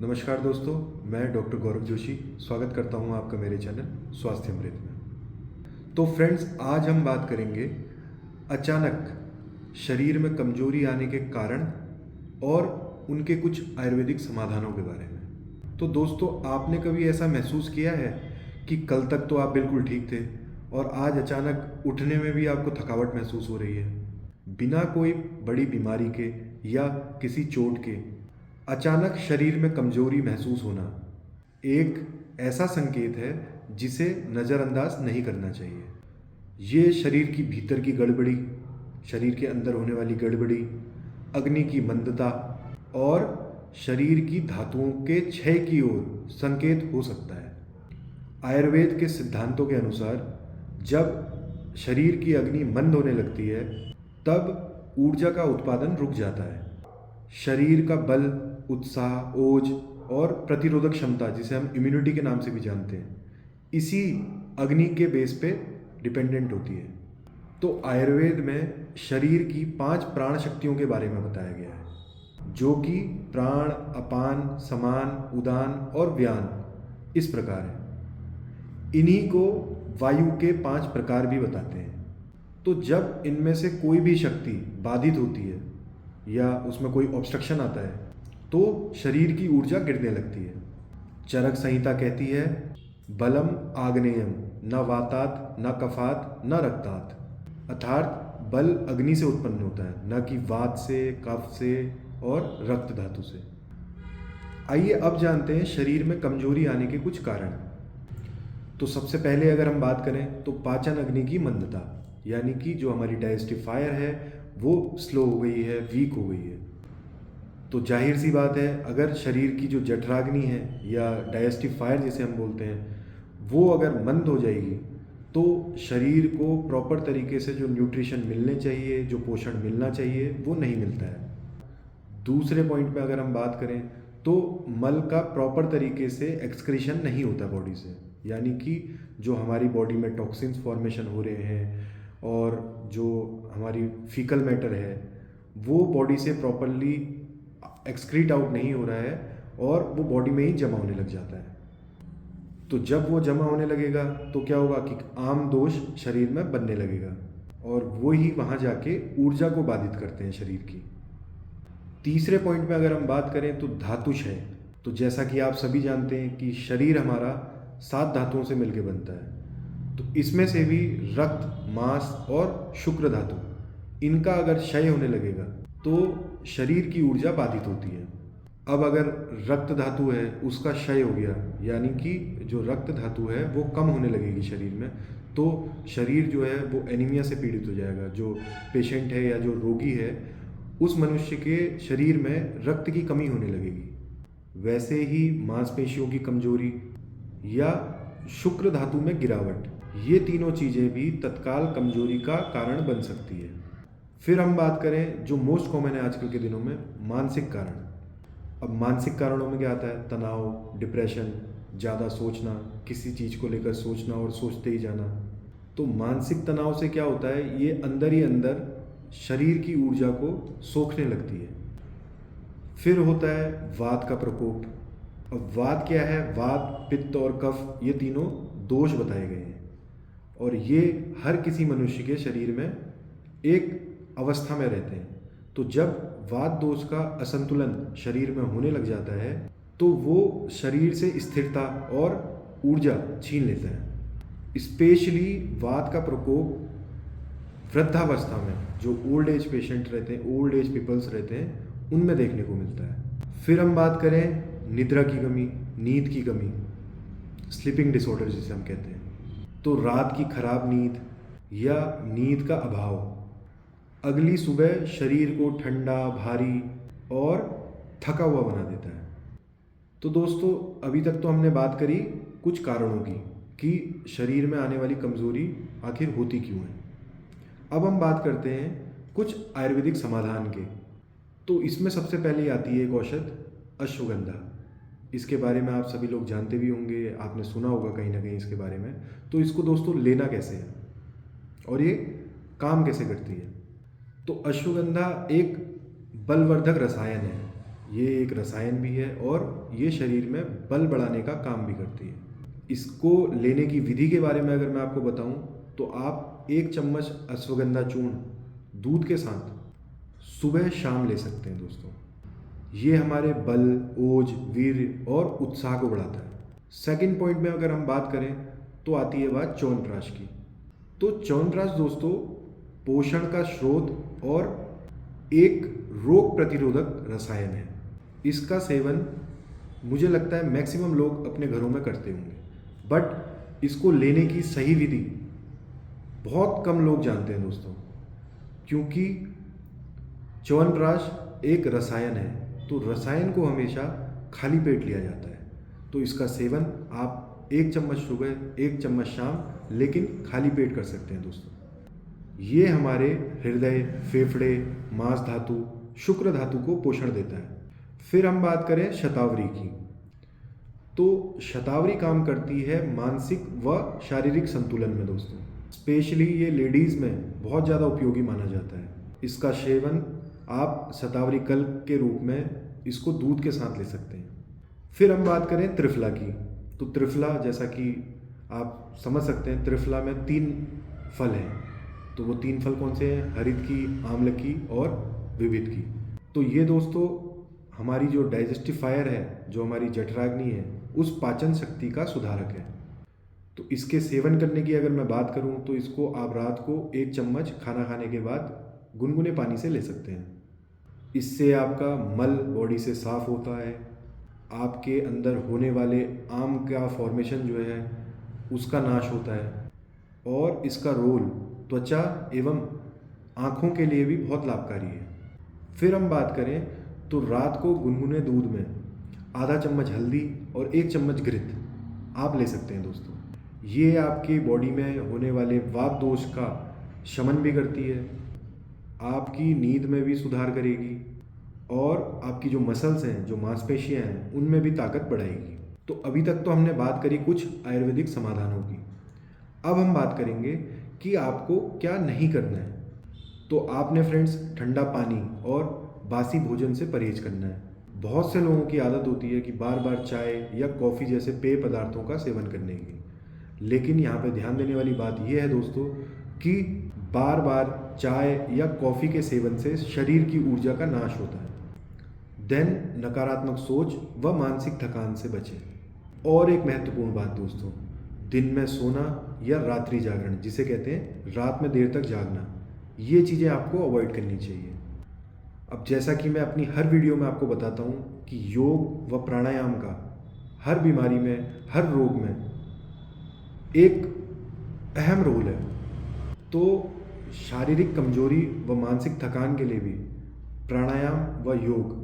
नमस्कार दोस्तों, मैं डॉक्टर गौरव जोशी स्वागत करता हूं आपका मेरे चैनल स्वास्थ्य अमृत में। तो फ्रेंड्स, आज हम बात करेंगे अचानक शरीर में कमजोरी आने के कारण और उनके कुछ आयुर्वेदिक समाधानों के बारे में। तो दोस्तों, आपने कभी ऐसा महसूस किया है कि कल तक तो आप बिल्कुल ठीक थे और आज अचानक उठने में भी आपको थकावट महसूस हो रही है, बिना कोई बड़ी बीमारी के या किसी चोट के? अचानक शरीर में कमजोरी महसूस होना एक ऐसा संकेत है जिसे नज़रअंदाज नहीं करना चाहिए। ये शरीर की भीतर की गड़बड़ी, शरीर के अंदर होने वाली गड़बड़ी, अग्नि की मंदता और शरीर की धातुओं के क्षय की ओर संकेत हो सकता है। आयुर्वेद के सिद्धांतों के अनुसार जब शरीर की अग्नि मंद होने लगती है तब ऊर्जा का उत्पादन रुक जाता है। शरीर का बल, उत्साह, ओज और प्रतिरोधक क्षमता, जिसे हम इम्यूनिटी के नाम से भी जानते हैं, इसी अग्नि के बेस पे डिपेंडेंट होती है। तो आयुर्वेद में शरीर की 5 प्राण शक्तियों के बारे में बताया गया है, जो कि प्राण, अपान, समान, उदान और व्यान इस प्रकार है। इन्हीं को वायु के 5 प्रकार भी बताते हैं। तो जब इनमें से कोई भी शक्ति बाधित होती है या उसमें कोई ऑब्स्ट्रक्शन आता है तो शरीर की ऊर्जा गिरने लगती है। चरक संहिता कहती है, बलम आग्नेयम न वातात न कफात न रक्तात, अर्थात बल अग्नि से उत्पन्न होता है, न कि वात से, कफ से और रक्त धातु से। आइए अब जानते हैं शरीर में कमजोरी आने के कुछ कारण। तो सबसे पहले अगर हम बात करें तो पाचन अग्नि की मंदता, यानी कि जो हमारी डाइजेस्टिव फायर है वो स्लो हो गई है, वीक हो गई है। तो जाहिर सी बात है, अगर शरीर की जो जठराग्नि है या डाइजेस्टिव फायर जिसे हम बोलते हैं वो अगर मंद हो जाएगी तो शरीर को प्रॉपर तरीके से जो न्यूट्रिशन मिलने चाहिए, जो पोषण मिलना चाहिए, वो नहीं मिलता है। दूसरे पॉइंट पे अगर हम बात करें तो मल का प्रॉपर तरीके से एक्सक्रीशन नहीं होता बॉडी से, यानी कि जो हमारी बॉडी में टॉक्सिन्स फॉर्मेशन हो रहे हैं और जो हमारी फीकल मैटर है वो बॉडी से प्रॉपरली एक्सक्रीट आउट नहीं हो रहा है और वो बॉडी में ही जमा होने लग जाता है। तो जब वो जमा होने लगेगा तो क्या होगा कि आम दोष शरीर में बनने लगेगा और वो ही वहाँ जाके ऊर्जा को बाधित करते हैं शरीर की। तीसरे पॉइंट में अगर हम बात करें तो धातु क्षय। तो जैसा कि आप सभी जानते हैं कि शरीर हमारा 7 धातुओं से मिलकर बनता है। तो इसमें से भी रक्त, मांस और शुक्र धातु, इनका अगर क्षय होने लगेगा तो शरीर की ऊर्जा बाधित होती है। अब अगर रक्त धातु है उसका क्षय हो गया, यानी कि जो रक्त धातु है वो कम होने लगेगी शरीर में, तो शरीर जो है वो एनीमिया से पीड़ित हो जाएगा। जो पेशेंट है या जो रोगी है उस मनुष्य के शरीर में रक्त की कमी होने लगेगी। वैसे ही मांसपेशियों की कमजोरी या शुक्र धातु में गिरावट, ये तीनों चीज़ें भी तत्काल कमजोरी का कारण बन सकती है। फिर हम बात करें जो मोस्ट कॉमन है आजकल के दिनों में, मानसिक कारण। अब मानसिक कारणों में क्या आता है? तनाव, डिप्रेशन, ज़्यादा सोचना, किसी चीज़ को लेकर सोचना और सोचते ही जाना। तो मानसिक तनाव से क्या होता है, ये अंदर ही अंदर शरीर की ऊर्जा को सोखने लगती है। फिर होता है वात का प्रकोप। अब वात क्या है? वात, पित्त और कफ, ये तीनों दोष बताए गए हैं और ये हर किसी मनुष्य के शरीर में एक अवस्था में रहते हैं। तो जब वात दोष का असंतुलन शरीर में होने लग जाता है तो वो शरीर से स्थिरता और ऊर्जा छीन लेता है। स्पेशली वात का प्रकोप वृद्धावस्था में जो ओल्ड एज पेशेंट रहते हैं, ओल्ड एज पीपल्स रहते हैं, उनमें देखने को मिलता है। फिर हम बात करें निद्रा की कमी, नींद की कमी, स्लीपिंग डिसऑर्डर जिसे हम कहते हैं, तो रात की खराब नींद या नींद का अभाव अगली सुबह शरीर को ठंडा, भारी और थका हुआ बना देता है। तो दोस्तों, अभी तक तो हमने बात करी कुछ कारणों की कि शरीर में आने वाली कमज़ोरी आखिर होती क्यों है। अब हम बात करते हैं कुछ आयुर्वेदिक समाधान के। तो इसमें सबसे पहले आती है एक औषध, अश्वगंधा। इसके बारे में आप सभी लोग जानते भी होंगे, आपने सुना होगा कहीं ना कहीं इसके बारे में। तो इसको दोस्तों लेना कैसे है और ये काम कैसे करती है? तो अश्वगंधा एक बलवर्धक रसायन है, ये एक रसायन भी है और ये शरीर में बल बढ़ाने का काम भी करती है। इसको लेने की विधि के बारे में अगर मैं आपको बताऊं तो आप 1 चम्मच अश्वगंधा चूर्ण दूध के साथ सुबह शाम ले सकते हैं दोस्तों। ये हमारे बल, ओज, वीर्य और उत्साह को बढ़ाता है। सेकंड पॉइंट में अगर हम बात करें तो आती है बात च्यवनप्राश की। तो च्यवनप्राश दोस्तों पोषण का स्रोत और एक रोग प्रतिरोधक रसायन है। इसका सेवन मुझे लगता है मैक्सिमम लोग अपने घरों में करते होंगे, बट इसको लेने की सही विधि बहुत कम लोग जानते हैं दोस्तों, क्योंकि च्यवनप्राश एक रसायन है, तो रसायन को हमेशा खाली पेट लिया जाता है। तो इसका सेवन आप 1 चम्मच सुबह 1 चम्मच शाम, लेकिन खाली पेट कर सकते हैं दोस्तों। ये हमारे हृदय, फेफड़े, मांस धातु, शुक्र धातु को पोषण देता है। फिर हम बात करें शतावरी की, तो शतावरी काम करती है मानसिक व शारीरिक संतुलन में दोस्तों। स्पेशली ये लेडीज़ में बहुत ज़्यादा उपयोगी माना जाता है। इसका सेवन आप शतावरी कल के रूप में इसको दूध के साथ ले सकते हैं। फिर हम बात करें त्रिफला की, तो त्रिफला जैसा कि आप समझ सकते हैं, त्रिफला में 3 फल हैं। तो वो 3 फल कौन से हैं? हरित की, आम्ल की और विविध की। तो ये दोस्तों हमारी जो डाइजेस्टिफायर है, जो हमारी जठराग्नि है, उस पाचन शक्ति का सुधारक है। तो इसके सेवन करने की अगर मैं बात करूं तो इसको आप रात को 1 चम्मच खाना खाने के बाद गुनगुने पानी से ले सकते हैं। इससे आपका मल बॉडी से साफ होता है, आपके अंदर होने वाले आम का फॉर्मेशन जो है उसका नाश होता है, और इसका रोल त्वचा एवं आँखों के लिए भी बहुत लाभकारी है। फिर हम बात करें तो रात को गुनगुने दूध में आधा चम्मच हल्दी और 1 चम्मच घृत आप ले सकते हैं दोस्तों। ये आपकी बॉडी में होने वाले वात दोष का शमन भी करती है, आपकी नींद में भी सुधार करेगी, और आपकी जो मसल्स हैं, जो मांसपेशियां हैं, उनमें भी ताकत बढ़ाएगी। तो अभी तक तो हमने बात करी कुछ आयुर्वेदिक समाधानों की। अब हम बात करेंगे कि आपको क्या नहीं करना है। तो आपने फ्रेंड्स ठंडा पानी और बासी भोजन से परहेज करना है। बहुत से लोगों की आदत होती है कि बार बार चाय या कॉफ़ी जैसे पेय पदार्थों का सेवन करने की, लेकिन यहाँ पे ध्यान देने वाली बात यह है दोस्तों कि बार बार चाय या कॉफ़ी के सेवन से शरीर की ऊर्जा का नाश होता है। देन नकारात्मक सोच व मानसिक थकान से बचें। और एक महत्वपूर्ण बात दोस्तों, दिन में सोना या रात्रि जागरण, जिसे कहते हैं रात में देर तक जागना, ये चीज़ें आपको अवॉइड करनी चाहिए। अब जैसा कि मैं अपनी हर वीडियो में आपको बताता हूँ कि योग व प्राणायाम का हर बीमारी में, हर रोग में एक अहम रोल है। तो शारीरिक कमजोरी व मानसिक थकान के लिए भी प्राणायाम व योग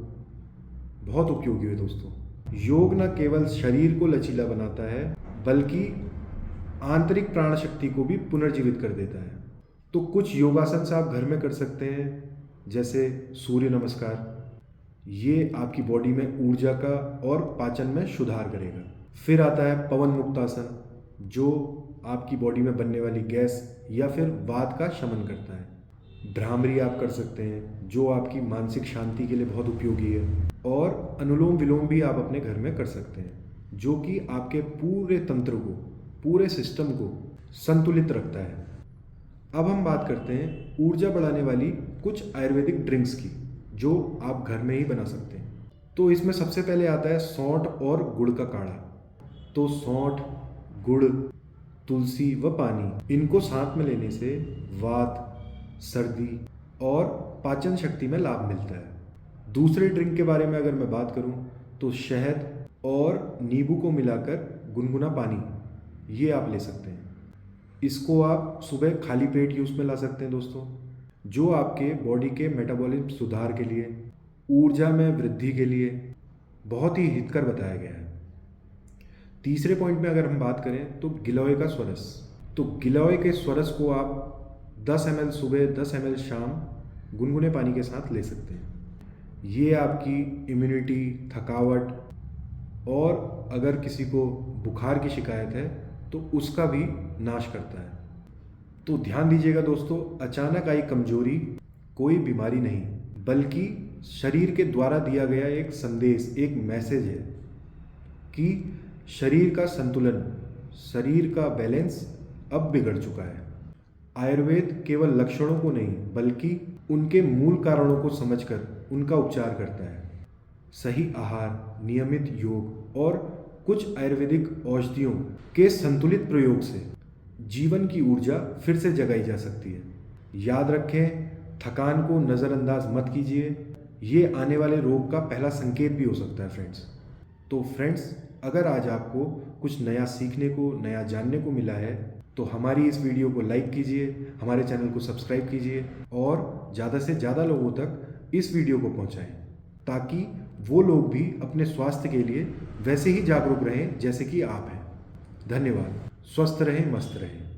बहुत उपयोगी है दोस्तों। योग न केवल शरीर को लचीला बनाता है, बल्कि आंतरिक प्राण शक्ति को भी पुनर्जीवित कर देता है। तो कुछ योगासन से आप घर में कर सकते हैं, जैसे सूर्य नमस्कार। ये आपकी बॉडी में ऊर्जा का और पाचन में सुधार करेगा। फिर आता है पवन मुक्तासन, जो आपकी बॉडी में बनने वाली गैस या फिर वात का शमन करता है। भ्रामरी आप कर सकते हैं, जो आपकी मानसिक शांति के लिए बहुत उपयोगी है। और अनुलोम विलोम भी आप अपने घर में कर सकते हैं, जो कि आपके पूरे तंत्र को, पूरे सिस्टम को संतुलित रखता है। अब हम बात करते हैं ऊर्जा बढ़ाने वाली कुछ आयुर्वेदिक ड्रिंक्स की, जो आप घर में ही बना सकते हैं। तो इसमें सबसे पहले आता है सौंठ और गुड़ का काढ़ा। तो सौंठ, गुड़, तुलसी व पानी, इनको साथ में लेने से वात, सर्दी और पाचन शक्ति में लाभ मिलता है। दूसरे ड्रिंक के बारे में अगर मैं बात करूं तो शहद और नींबू को मिलाकर गुनगुना पानी, ये आप ले सकते हैं। इसको आप सुबह खाली पेट यूज़ में ला सकते हैं दोस्तों, जो आपके बॉडी के मेटाबॉलिज्म सुधार के लिए, ऊर्जा में वृद्धि के लिए बहुत ही हितकर बताया गया है। तीसरे पॉइंट में अगर हम बात करें तो गिलोय का स्वरस। तो गिलोय के स्वरस को आप 10 ml सुबह, 10 ml शाम गुनगुने पानी के साथ ले सकते हैं। ये आपकी इम्यूनिटी, थकावट और अगर किसी को बुखार की शिकायत है तो उसका भी नाश करता है। तो ध्यान दीजिएगा दोस्तों, अचानक आई कमजोरी कोई बीमारी नहीं, बल्कि शरीर के द्वारा दिया गया एक संदेश, एक मैसेज है कि शरीर का संतुलन, शरीर का बैलेंस अब बिगड़ चुका है। आयुर्वेद केवल लक्षणों को नहीं बल्कि उनके मूल कारणों को समझकर उनका उपचार करता है। सही आहार, नियमित योग और कुछ आयुर्वेदिक औषधियों के संतुलित प्रयोग से जीवन की ऊर्जा फिर से जगाई जा सकती है। याद रखें, थकान को नज़रअंदाज मत कीजिए, ये आने वाले रोग का पहला संकेत भी हो सकता है फ्रेंड्स। तो फ्रेंड्स, अगर आज आपको कुछ नया सीखने को, नया जानने को मिला है तो हमारी इस वीडियो को लाइक कीजिए, हमारे चैनल को सब्सक्राइब कीजिए और ज़्यादा से ज़्यादा लोगों तक इस वीडियो को पहुंचाएं ताकि वो लोग भी अपने स्वास्थ्य के लिए वैसे ही जागरूक रहें जैसे कि आप हैं। धन्यवाद। स्वस्थ रहें, मस्त रहें।